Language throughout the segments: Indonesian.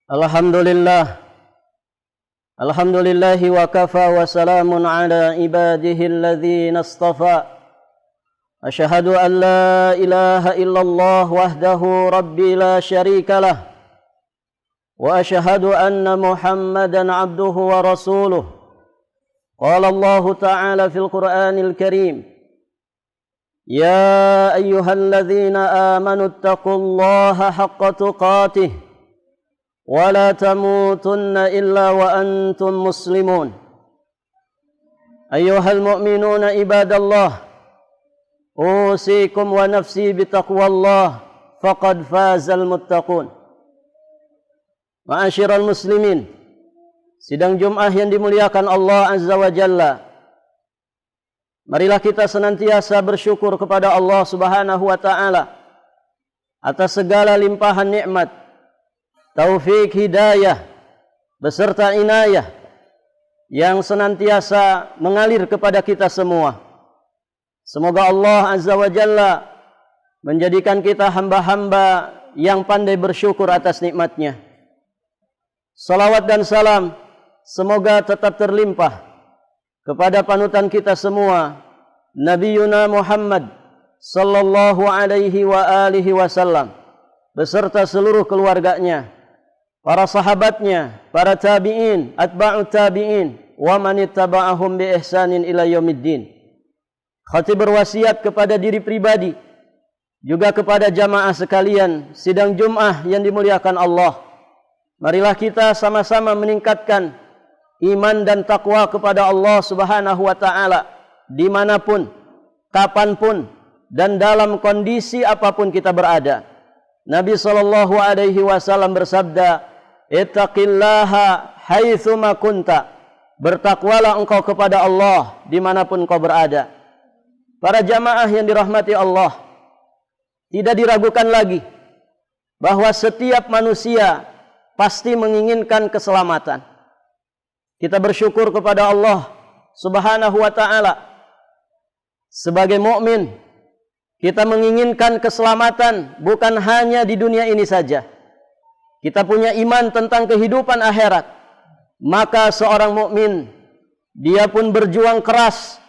Alhamdulillah wa kafa wa salamun ala ibadihi alladhina istafa. Asyhadu an la ilaha illallah wahdahu rabbi la syarika lah. Wa asyhadu anna Muhammadan abduhu wa rasuluh. Qala Allah ta'ala fil Qur'anil Karim. Ya ayyuhalladzina amanu ittaqullaha haqqa tuqatih. ولا تموتن إلا وأنتم مسلمون أيها المؤمنون عباد الله أوصيكم ونفسي بتقوى الله فقد فاز المتقون. Ma'asyiral muslimin, sidang Jumat yang dimuliakan Allah Azza wa Jalla, marilah kita senantiasa bersyukur kepada Allah Subhanahu wa taala atas segala limpahan nikmat, taufik hidayah beserta inayah yang senantiasa mengalir kepada kita semua. Semoga Allah Azza wa Jalla menjadikan kita hamba-hamba yang pandai bersyukur atas nikmatnya. Salawat dan salam semoga tetap terlimpah kepada panutan kita semua, Nabiyuna Muhammad sallallahu alaihi wa alihi wasallam beserta seluruh keluarganya, para sahabatnya, para tabi'in, atba'ut tabi'in, wa man ittaba'ahum bi ihsanin ila yaumiddin. Khatib berwasiat kepada diri pribadi, juga kepada jamaah sekalian sidang Jumat yang dimuliakan Allah. Marilah kita sama-sama meningkatkan iman dan takwa kepada Allah Subhanahu wa taala dimanapun, kapanpun, dan dalam kondisi apapun kita berada. Nabi sallallahu alaihi wasallam bersabda, "Ittaqillaha haitsuma kunta." Bertakwalah engkau kepada Allah dimanapun engkau berada. Para jamaah yang dirahmati Allah, tidak diragukan lagi bahwa setiap manusia pasti menginginkan keselamatan. Kita bersyukur kepada Allah Subhanahu wa taala. Sebagai mukmin, kita menginginkan keselamatan bukan hanya di dunia ini saja. Kita punya iman tentang kehidupan akhirat. Maka seorang mukmin, dia pun berjuang keras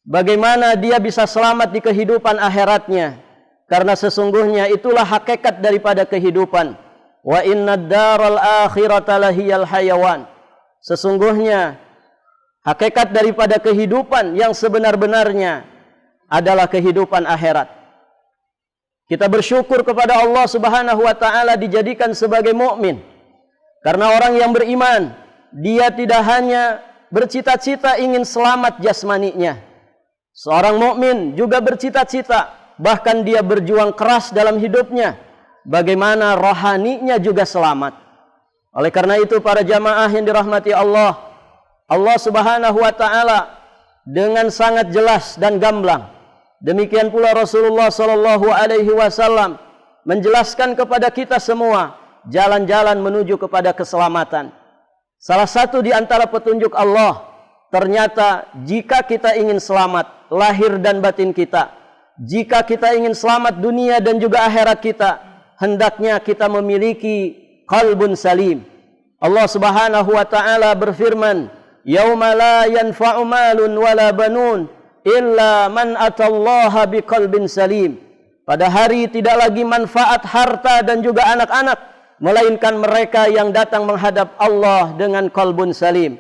bagaimana dia bisa selamat di kehidupan akhiratnya. Karena sesungguhnya itulah hakikat daripada kehidupan. Wa innad daral akhirata lahiyal hayawan. Sesungguhnya hakikat daripada kehidupan yang sebenar-benarnya adalah kehidupan akhirat. Kita bersyukur kepada Allah Subhanahu wa taala dijadikan sebagai mukmin. Karena orang yang beriman, dia tidak hanya bercita-cita ingin selamat jasmaninya. Seorang mukmin juga bercita-cita, bahkan dia berjuang keras dalam hidupnya bagaimana rohaninya juga selamat. Oleh karena itu para jamaah yang dirahmati Allah, Allah Subhanahu wa taala dengan sangat jelas dan gamblang, demikian pula Rasulullah sallallahu alaihi wasallam menjelaskan kepada kita semua jalan-jalan menuju kepada keselamatan. Salah satu di antara petunjuk Allah, ternyata jika kita ingin selamat lahir dan batin kita, jika kita ingin selamat dunia dan juga akhirat kita, hendaknya kita memiliki qalbun salim. Allah Subhanahu wa taala berfirman, "Yauma la yanfa'u malun wala banun illa man atallaha biqalbin salim." Pada hari tidak lagi manfaat harta dan juga anak-anak, melainkan mereka yang datang menghadap Allah dengan qalbun salim.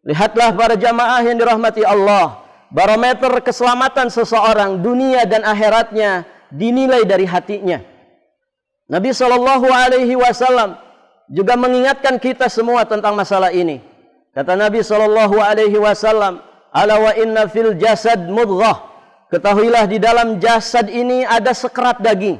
Lihatlah para jamaah yang dirahmati Allah, barometer keselamatan seseorang dunia dan akhiratnya dinilai dari hatinya. Nabi sallallahu alaihi wasallam juga mengingatkan kita semua tentang masalah ini. Kata Nabi sallallahu alaihi wasallam, "Ala wa inna fil jasad mudghah." Ketahuilah di dalam jasad ini ada sekerat daging.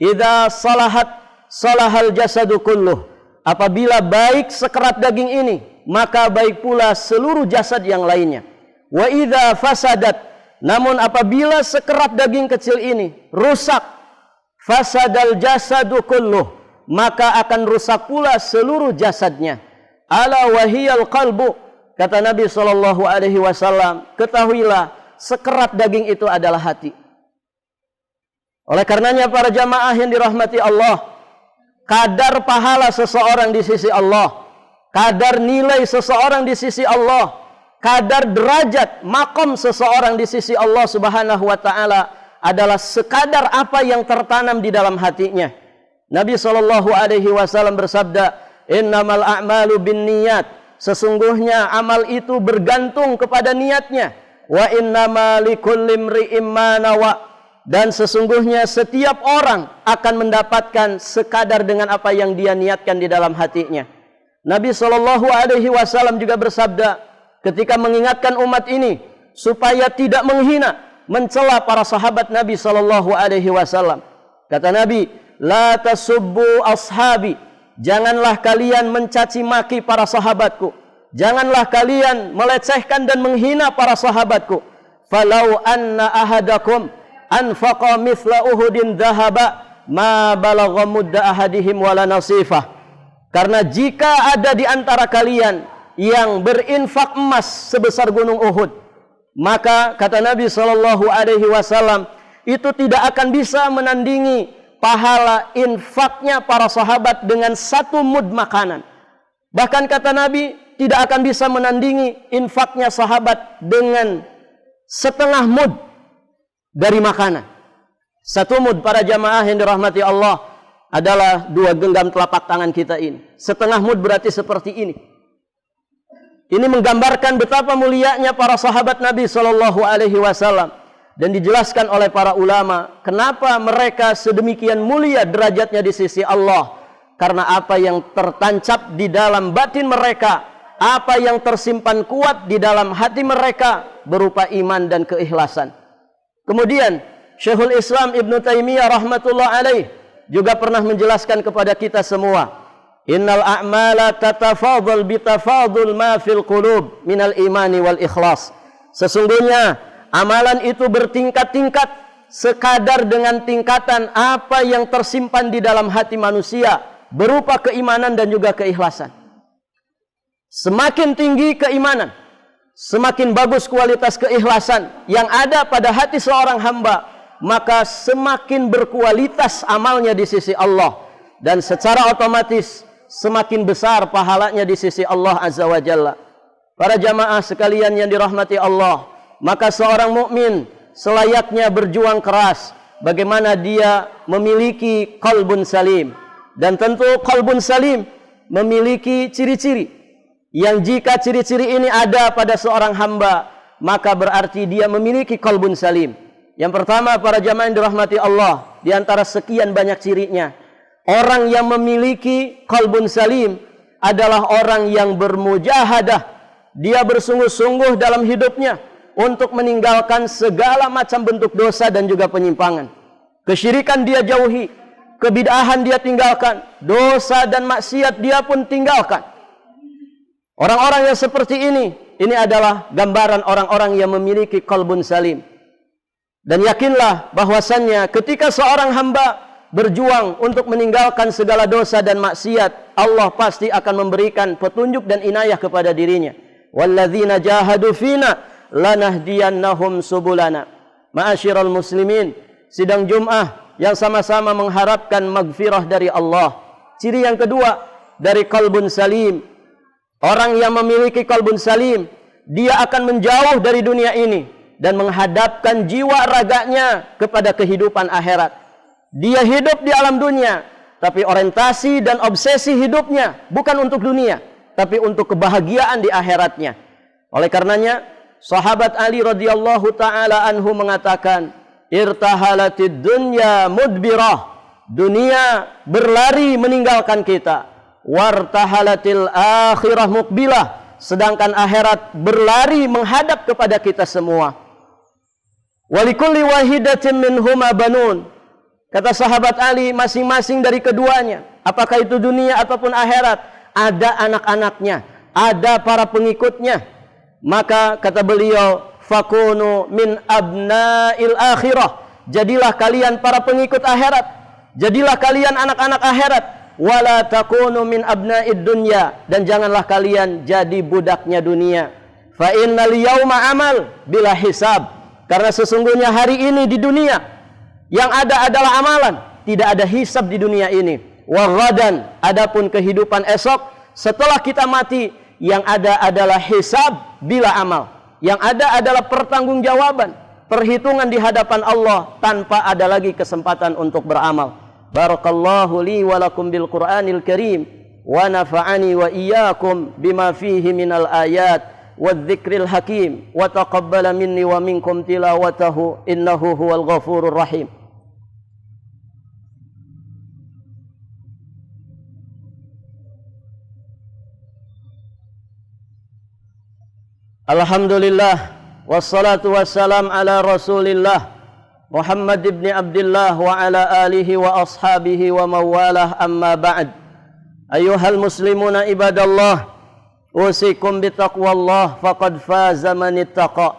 Idza salahat salahal jasadu kulluh. Apabila baik sekerat daging ini, maka baik pula seluruh jasad yang lainnya. Wa idza fasadat, namun apabila sekerat daging kecil ini rusak, fasadal jasadu kulluh, maka akan rusak pula seluruh jasadnya. Ala wahiyal qalbu, kata Nabi sallallahu alaihi wasallam, ketahuilah sekerat daging itu adalah hati. Oleh karenanya para jamaah yang dirahmati Allah, kadar pahala seseorang di sisi Allah, kadar nilai seseorang di sisi Allah, kadar derajat makom seseorang di sisi Allah Subhanahu wa taala adalah sekadar apa yang tertanam di dalam hatinya. Nabi SAW bersabda, "Innamal a'malu binniyat." Sesungguhnya amal itu bergantung kepada niatnya. Wa innama likulli imri'in ma nawa. Dan sesungguhnya setiap orang akan mendapatkan sekadar dengan apa yang dia niatkan di dalam hatinya. Nabi SAW juga bersabda ketika mengingatkan umat ini supaya tidak menghina, mencela para sahabat Nabi SAW. Kata Nabi, "La tasubbu ashabi." Janganlah kalian mencaci maki para sahabatku. Janganlah kalian melecehkan dan menghina para sahabatku. Falau anna ahadakum anfaqa mithla Uhudin dhahaba ma balagha mudda ahadihim wala nasifah. Karena jika ada di antara kalian yang berinfak emas sebesar gunung Uhud, maka kata Nabi SAW, itu tidak akan bisa menandingi pahala infaknya para sahabat dengan satu mud makanan. Bahkan kata Nabi, tidak akan bisa menandingi infaknya sahabat dengan setengah mud dari makanan. Satu mud, para jamaah yang dirahmati Allah, adalah 2 genggam telapak tangan kita ini. Setengah mud berarti seperti ini. Ini menggambarkan betapa mulianya para sahabat Nabi SAW. Dan dijelaskan oleh para ulama, kenapa mereka sedemikian mulia derajatnya di sisi Allah. Karena apa yang tertancap di dalam batin mereka, apa yang tersimpan kuat di dalam hati mereka berupa iman dan keikhlasan. Kemudian Syekhul Islam Ibn Taimiyah rahmatullah alaih juga pernah menjelaskan kepada kita semua, innal a'mala tatafadhal bitafadhul ma fil qulub minal imani wal ikhlas. Sesungguhnya amalan itu bertingkat-tingkat sekadar dengan tingkatan apa yang tersimpan di dalam hati manusia berupa keimanan dan juga keikhlasan. Semakin tinggi keimanan, semakin bagus kualitas keikhlasan yang ada pada hati seorang hamba, maka semakin berkualitas amalnya di sisi Allah. Dan secara otomatis semakin besar pahalanya di sisi Allah Azza wa Jalla. Para jamaah sekalian yang dirahmati Allah, maka seorang mukmin selayaknya berjuang keras bagaimana dia memiliki qalbun salim. Dan tentu qalbun salim memiliki ciri-ciri yang jika ciri-ciri ini ada pada seorang hamba, maka berarti dia memiliki qalbun salim. Yang pertama, para jamaah yang dirahmati Allah, di antara sekian banyak cirinya, orang yang memiliki qalbun salim adalah orang yang bermujahadah. Dia bersungguh-sungguh dalam hidupnya untuk meninggalkan segala macam bentuk dosa dan juga penyimpangan. Kesyirikan dia jauhi, kebid'ahan dia tinggalkan, dosa dan maksiat dia pun tinggalkan. Orang-orang yang seperti ini adalah gambaran orang-orang yang memiliki qalbun salim. Dan yakinlah bahwasannya ketika seorang hamba berjuang untuk meninggalkan segala dosa dan maksiat, Allah pasti akan memberikan petunjuk dan inayah kepada dirinya. Walladzina jahadu fina lanahdiyannahum subulana. Ma'asyiral muslimin, sidang Jum'ah yang sama-sama mengharapkan maghfirah dari Allah. Ciri yang kedua dari qalbun salim, orang yang memiliki qalbun salim, dia akan menjauh dari dunia ini dan menghadapkan jiwa raganya kepada kehidupan akhirat. Dia hidup di alam dunia, tapi orientasi dan obsesi hidupnya bukan untuk dunia, tapi untuk kebahagiaan di akhiratnya. Oleh karenanya, sahabat Ali radhiyallahu taala anhu mengatakan, irtahalatid dunya mudbirah. Dunia berlari meninggalkan kita. Wartahalatil akhirah muqbilah. Sedangkan akhirat berlari menghadap kepada kita semua. Walikulli wahidatin minhuma banun. Kata sahabat Ali, masing-masing dari keduanya, apakah itu dunia ataupun akhirat, ada anak-anaknya, ada para pengikutnya. Maka kata beliau, fakunu min abna'il akhirah. Jadilah kalian para pengikut akhirat. Jadilah kalian anak-anak akhirat. Wala takunu min abna'id dunya. Dan janganlah kalian jadi budaknya dunia. Fa innal yawma amal bila hisab. Karena sesungguhnya hari ini di dunia yang ada adalah amalan, tidak ada hisab di dunia ini. wa ghadan, adapun kehidupan esok setelah kita mati, yang ada adalah hisab bila amal. Yang ada adalah pertanggungjawaban, perhitungan di hadapan Allah tanpa ada lagi kesempatan untuk beramal. Barakallahu li wa lakum bil Qur'anil Karim wa nafa'ani wa iyyakum bima fihi minal ayat wadh-dzikril hakim wa taqabbala minni wa minkum tilawatahu innahu huwal ghafurur rahim. Alhamdulillah wassalatu wassalam ala Rasulillah Muhammad ibn Abdullah wa ala alihi wa ashabihi wa mawalah, amma ba'd. Ayuhal muslimuna ibadallah, usikum bitaqwallah faqad faza man ittaqa.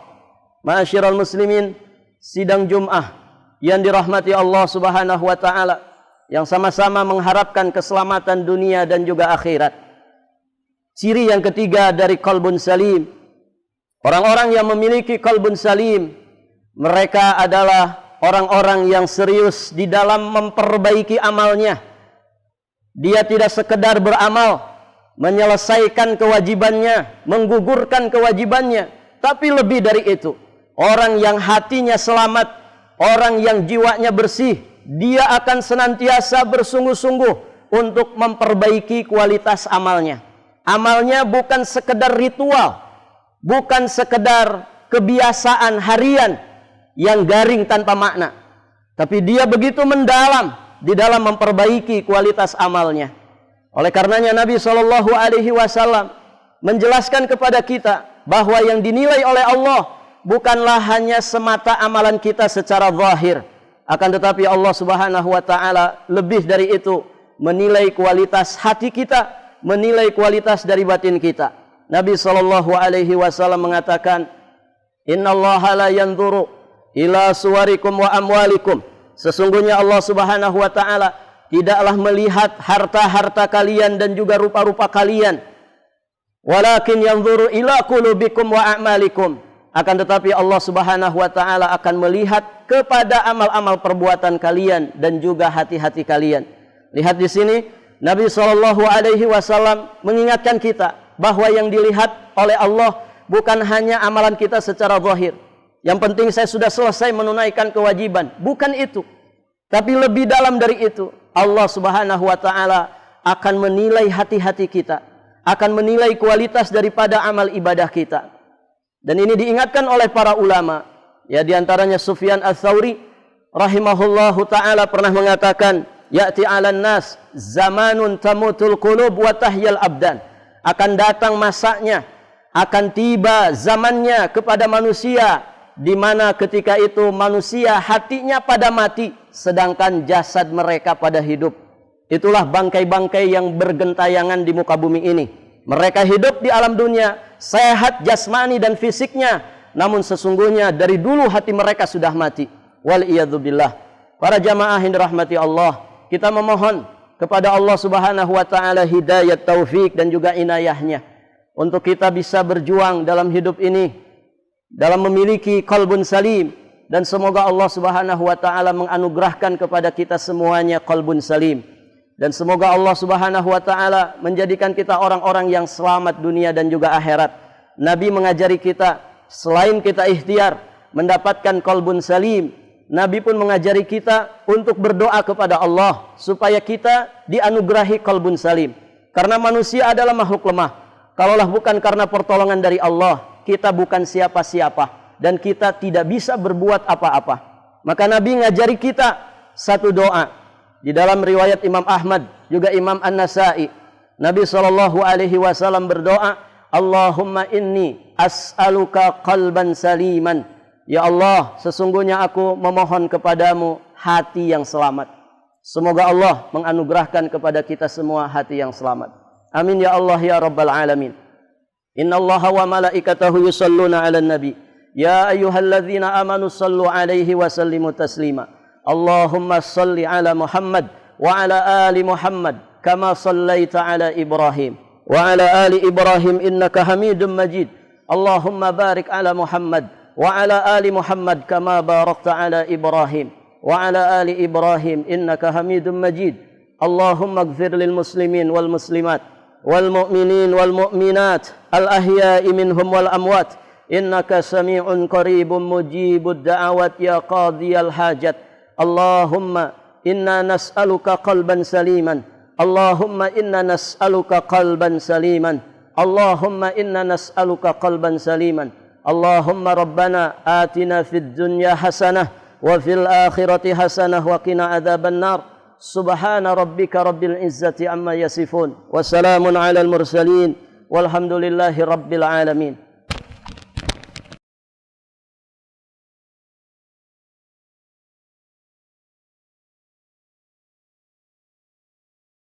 Ma'asyiral muslimin, sidang Jum'ah yang dirahmati Allah Subhanahu wa taala, yang sama-sama mengharapkan keselamatan dunia dan juga akhirat. Ciri yang ketiga dari qalbun salim, orang-orang yang memiliki qalbun salim, mereka adalah orang-orang yang serius di dalam memperbaiki amalnya. Dia tidak sekedar beramal, menyelesaikan kewajibannya, menggugurkan kewajibannya, tapi lebih dari itu, orang yang hatinya selamat, orang yang jiwanya bersih, dia akan senantiasa bersungguh-sungguh untuk memperbaiki kualitas amalnya. Amalnya bukan sekedar ritual, bukan sekedar kebiasaan harian yang garing tanpa makna, tapi dia begitu mendalam di dalam memperbaiki kualitas amalnya. Oleh karenanya Nabi SAW menjelaskan kepada kita bahwa yang dinilai oleh Allah bukanlah hanya semata amalan kita secara zahir, akan tetapi Allah Subhanahu wa taala lebih dari itu menilai kualitas hati kita, menilai kualitas dari batin kita. Nabi SAW mengatakan, Innallaha la yanzuru ila suwarikum wa amwalikum. Sesungguhnya Allah Subhanahu wa taala tidaklah melihat harta-harta kalian dan juga rupa-rupa kalian, walakin yanzuru ila qulubikum wa a'malikum. Akan tetapi Allah Subhanahu wa taala akan melihat kepada amal-amal perbuatan kalian dan juga hati-hati kalian. Lihat di sini Nabi SAW mengingatkan kita bahwa yang dilihat oleh Allah bukan hanya amalan kita secara zahir. Yang penting saya sudah selesai menunaikan kewajiban, bukan itu. Tapi lebih dalam dari itu, Allah Subhanahu wa taala akan menilai hati-hati kita, akan menilai kualitas daripada amal ibadah kita. Dan ini diingatkan oleh para ulama, ya, di antaranya Sufyan Ats-Tsauri rahimahullahu taala pernah mengatakan, ya'ti 'alan nas zamanun tamutul qulub wa tahyal abdan. Akan datang masanya, akan tiba zamannya kepada manusia, di mana ketika itu manusia hatinya pada mati, sedangkan jasad mereka pada hidup. Itulah bangkai-bangkai yang bergentayangan di muka bumi ini. Mereka hidup di alam dunia, sehat jasmani dan fisiknya, namun sesungguhnya dari dulu hati mereka sudah mati. Wal'iyadzubillah. Para jamaah yang dirahmati Allah, kita memohon kepada Allah Subhanahu wa taala hidayah, taufik dan juga inayahnya untuk kita bisa berjuang dalam hidup ini, dalam memiliki qalbun salim, dan semoga Allah Subhanahu wa taala menganugerahkan kepada kita semuanya qalbun salim, dan semoga Allah Subhanahu wa taala menjadikan kita orang-orang yang selamat dunia dan juga akhirat. Nabi mengajari kita, selain kita ikhtiar mendapatkan qalbun salim, Nabi pun mengajari kita untuk berdoa kepada Allah supaya kita dianugerahi qalbun salim. Karena manusia adalah makhluk lemah. Kalaulah bukan karena pertolongan dari Allah, kita bukan siapa-siapa dan kita tidak bisa berbuat apa-apa. Maka Nabi ngajari kita satu doa di dalam riwayat Imam Ahmad juga Imam An-Nasai. Nabi SAW berdoa, Allahumma inni as'aluka qalban saliman. Ya Allah, sesungguhnya aku memohon kepadamu hati yang selamat. Semoga Allah menganugerahkan kepada kita semua hati yang selamat. Amin ya Allah ya Rabbal Alamin. Inna Allaha wa malaikatahu yusalluna ala nabi. Ya ayyuhalladzina amanu sallu alaihi wa sallimu taslima. Allahumma salli ala Muhammad wa ala ali Muhammad kama sallaita ala Ibrahim wa ala ali Ibrahim innaka Hamidum Majid. Allahumma barik ala Muhammad wa ala ali Muhammad kama barakta ala Ibrahim wa ala ali Ibrahim innaka Hamidum Majid. Allahumma ighfir lil muslimin wal muslimat wal mu'minin wal mu'minat al ahya'i minhum wal amwat innaka sami'un qaribun mujibud da'awat ya qadiyal hajat. Allahumma inna nas'aluka qalban saliman. Allahumma inna nas'aluka qalban saliman. Allahumma inna nas'aluka qalban saliman. Allahumma rabbana atina fid dunya hasanah wa fil akhirati hasanah wa qina adzaban nar. Subhana rabbika rabbil izzati amma yasifun wa salamun alal mursalin walhamdulillahi rabbil alamin.